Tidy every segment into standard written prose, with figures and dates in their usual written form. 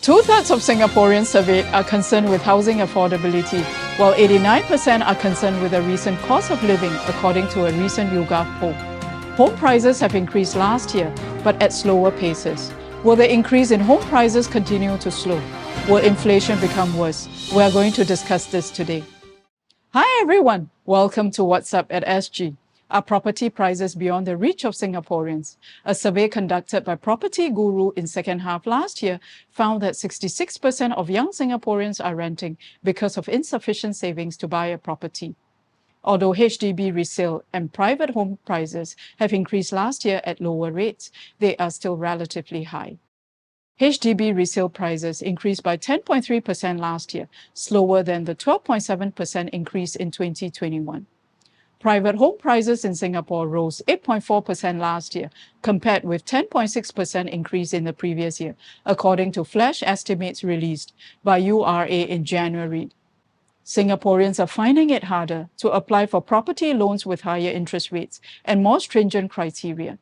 Two-thirds of Singaporeans surveyed are concerned with housing affordability, while 89% are concerned with the recent cost of living, according to a recent YouGov poll. Home prices have increased last year, but at slower paces. Will the increase in home prices continue to slow? Will inflation become worse? We are going to discuss this today. Hi everyone, welcome to What's Up at SG. Are property prices beyond the reach of Singaporeans? A survey conducted by Property Guru in second half last year found that 66% of young Singaporeans are renting because of insufficient savings to buy a property. Although HDB resale and private home prices have increased last year at lower rates, they are still relatively high. HDB resale prices increased by 10.3% last year, slower than the 12.7% increase in 2021. Private home prices in Singapore rose 8.4% last year, compared with 10.6% increase in the previous year, according to flash estimates released by URA in January. Singaporeans are finding it harder to apply for property loans with higher interest rates and more stringent criteria.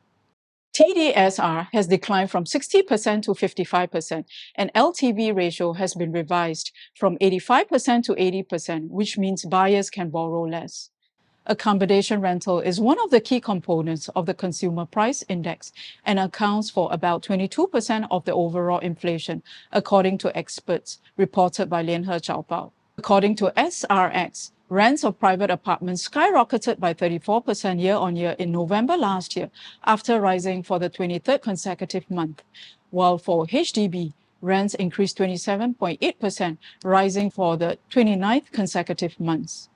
TDSR has declined from 60% to 55%, and LTV ratio has been revised from 85% to 80%, which means buyers can borrow less. Accommodation rental is one of the key components of the Consumer Price Index and accounts for about 22% of the overall inflation, according to experts reported by Lianhe Chaobao. According to SRX, rents of private apartments skyrocketed by 34% year-on-year in November last year, after rising for the 23rd consecutive month, while for HDB, rents increased 27.8%, rising for the 29th consecutive months.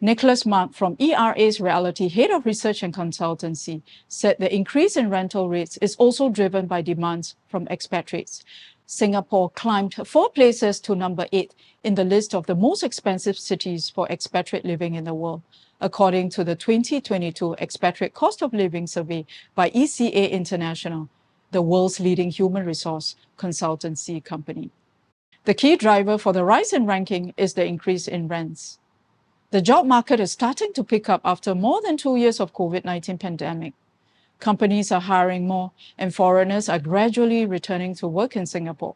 Nicholas Mark from ERA's Reality Head of Research and Consultancy said the increase in rental rates is also driven by demands from expatriates. Singapore climbed 4 places to number 8 in the list of the most expensive cities for expatriate living in the world, according to the 2022 Expatriate Cost of Living Survey by ECA International, the world's leading human resource consultancy company. The key driver for the rise in ranking is the increase in rents. The job market is starting to pick up after more than 2 years of COVID-19 pandemic. Companies are hiring more, and foreigners are gradually returning to work in Singapore.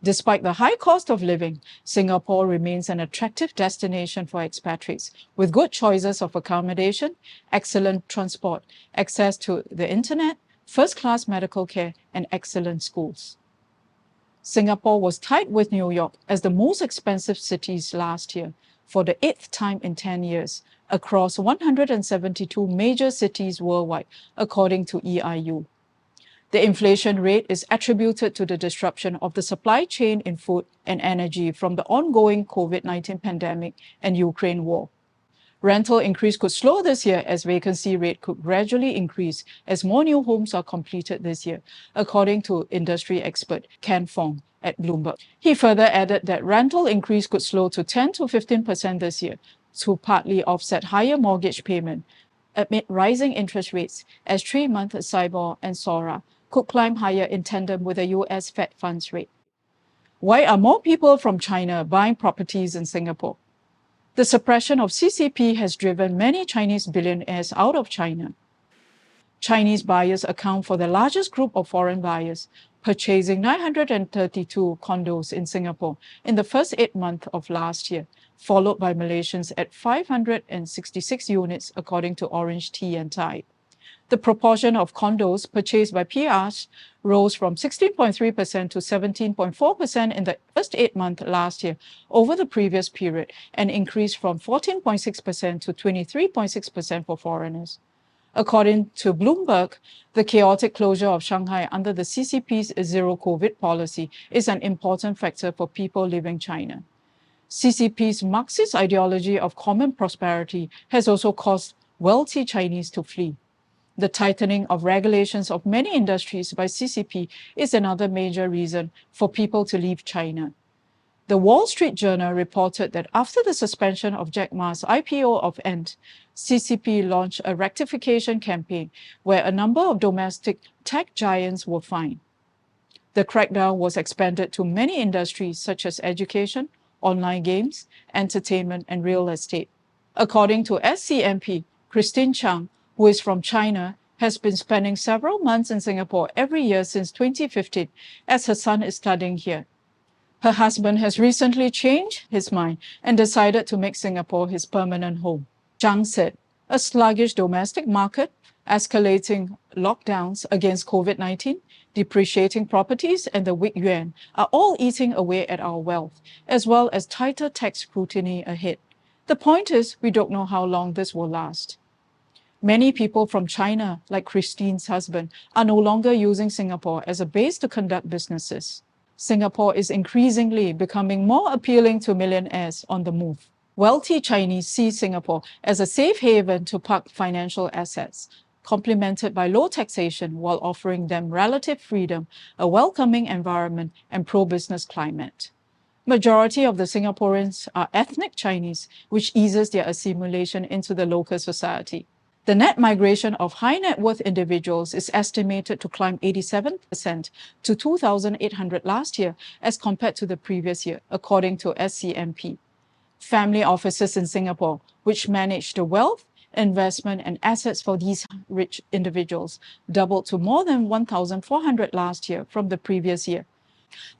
Despite the high cost of living, Singapore remains an attractive destination for expatriates, with good choices of accommodation, excellent transport, access to the internet, first-class medical care, and excellent schools. Singapore was tied with New York as the most expensive cities last year, for the 8th time in 10 years, across 172 major cities worldwide, according to EIU. The inflation rate is attributed to the disruption of the supply chain in food and energy from the ongoing COVID-19 pandemic and Ukraine war. Rental increase could slow this year as vacancy rate could gradually increase as more new homes are completed this year, according to industry expert Ken Fong at Bloomberg. He further added that rental increase could slow to 10 to 15% this year to partly offset higher mortgage payment amid rising interest rates as 3-month SIBOR and SORA could climb higher in tandem with the US Fed funds rate. Why are more people from China buying properties in Singapore? The suppression of CCP has driven many Chinese billionaires out of China. Chinese buyers account for the largest group of foreign buyers, purchasing 932 condos in Singapore in the first 8 months of last year, followed by Malaysians at 566 units, according to Orange Tea and Tide. The proportion of condos purchased by PRs rose from 16.3% to 17.4% in the first 8 months last year over the previous period, and increased from 14.6% to 23.6% for foreigners. According to Bloomberg, the chaotic closure of Shanghai under the CCP's zero-COVID policy is an important factor for people leaving China. CCP's Marxist ideology of common prosperity has also caused wealthy Chinese to flee. The tightening of regulations of many industries by CCP is another major reason for people to leave China. The Wall Street Journal reported that after the suspension of Jack Ma's IPO of Ant, CCP launched a rectification campaign where a number of domestic tech giants were fined. The crackdown was expanded to many industries such as education, online games, entertainment, and real estate. According to SCMP, Christine Chang, who is from China, has been spending several months in Singapore every year since 2015 as her son is studying here. Her husband has recently changed his mind and decided to make Singapore his permanent home. Zhang said, a sluggish domestic market, escalating lockdowns against COVID-19, depreciating properties, and the weak yuan are all eating away at our wealth, as well as tighter tax scrutiny ahead. The point is, we don't know how long this will last. Many people from China, like Christine's husband, are no longer using Singapore as a base to conduct businesses. Singapore is increasingly becoming more appealing to millionaires on the move. Wealthy Chinese see Singapore as a safe haven to park financial assets, complemented by low taxation while offering them relative freedom, a welcoming environment, and pro-business climate. Majority of the Singaporeans are ethnic Chinese, which eases their assimilation into the local society. The net migration of high net worth individuals is estimated to climb 87% to 2,800 last year as compared to the previous year, according to SCMP. Family offices in Singapore, which manage the wealth, investment, and assets for these rich individuals, doubled to more than 1,400 last year from the previous year.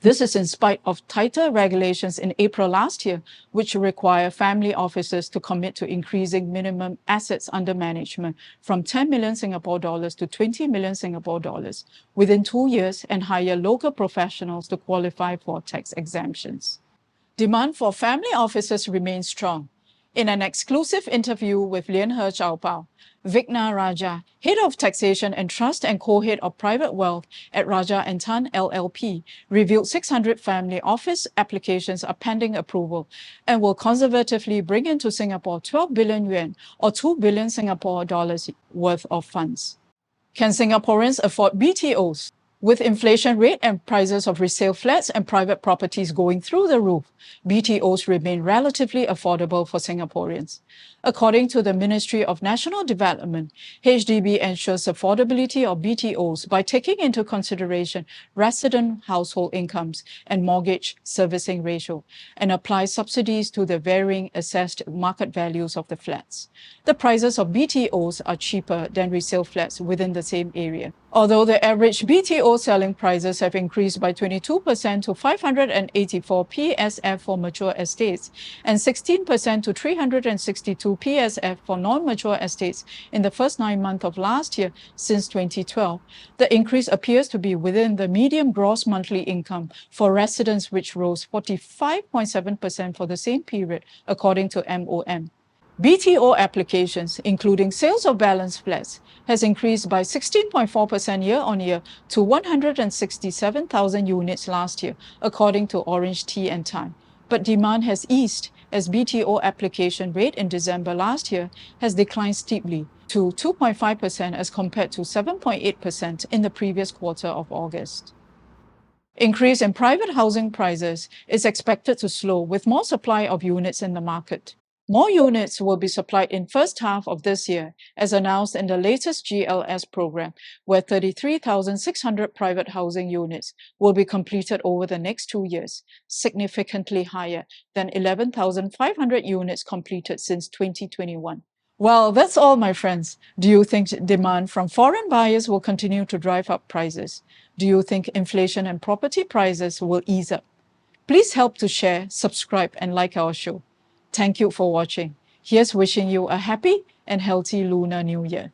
This is in spite of tighter regulations in April last year, which require family offices to commit to increasing minimum assets under management from 10 million Singapore dollars to 20 million Singapore dollars within 2 years and hire local professionals to qualify for tax exemptions. Demand for family offices remains strong. In an exclusive interview with Lian He Chaopao, Vigna Raja, Head of Taxation and Trust and Co-Head of Private Wealth at Raja & Tan LLP, revealed 600 family office applications are pending approval and will conservatively bring into Singapore 12 billion yuan or 2 billion Singapore dollars worth of funds. Can Singaporeans afford BTOs? With inflation rate and prices of resale flats and private properties going through the roof, BTOs remain relatively affordable for Singaporeans. According to the Ministry of National Development, HDB ensures affordability of BTOs by taking into consideration resident household incomes and mortgage servicing ratio, and applies subsidies to the varying assessed market values of the flats. The prices of BTOs are cheaper than resale flats within the same area. Although the average BTO selling prices have increased by 22% to 584 PSF for mature estates and 16% to 362 PSF for non-mature estates in the first 9 months of last year since 2012, the increase appears to be within the median gross monthly income for residents, which rose 45.7% for the same period, according to MOM. BTO applications, including sales of balance flats, has increased by 16.4% year-on-year to 167,000 units last year, according to Orange Tea and Time. But demand has eased as BTO application rate in December last year has declined steeply to 2.5% as compared to 7.8% in the previous quarter of August. Increase in private housing prices is expected to slow with more supply of units in the market. More units will be supplied in first half of this year, as announced in the latest GLS program, where 33,600 private housing units will be completed over the next 2 years, significantly higher than 11,500 units completed since 2021. Well, that's all, my friends. Do you think demand from foreign buyers will continue to drive up prices? Do you think inflation and property prices will ease up? Please help to share, subscribe, and like our show. Thank you for watching. Here's wishing you a happy and healthy Lunar New Year.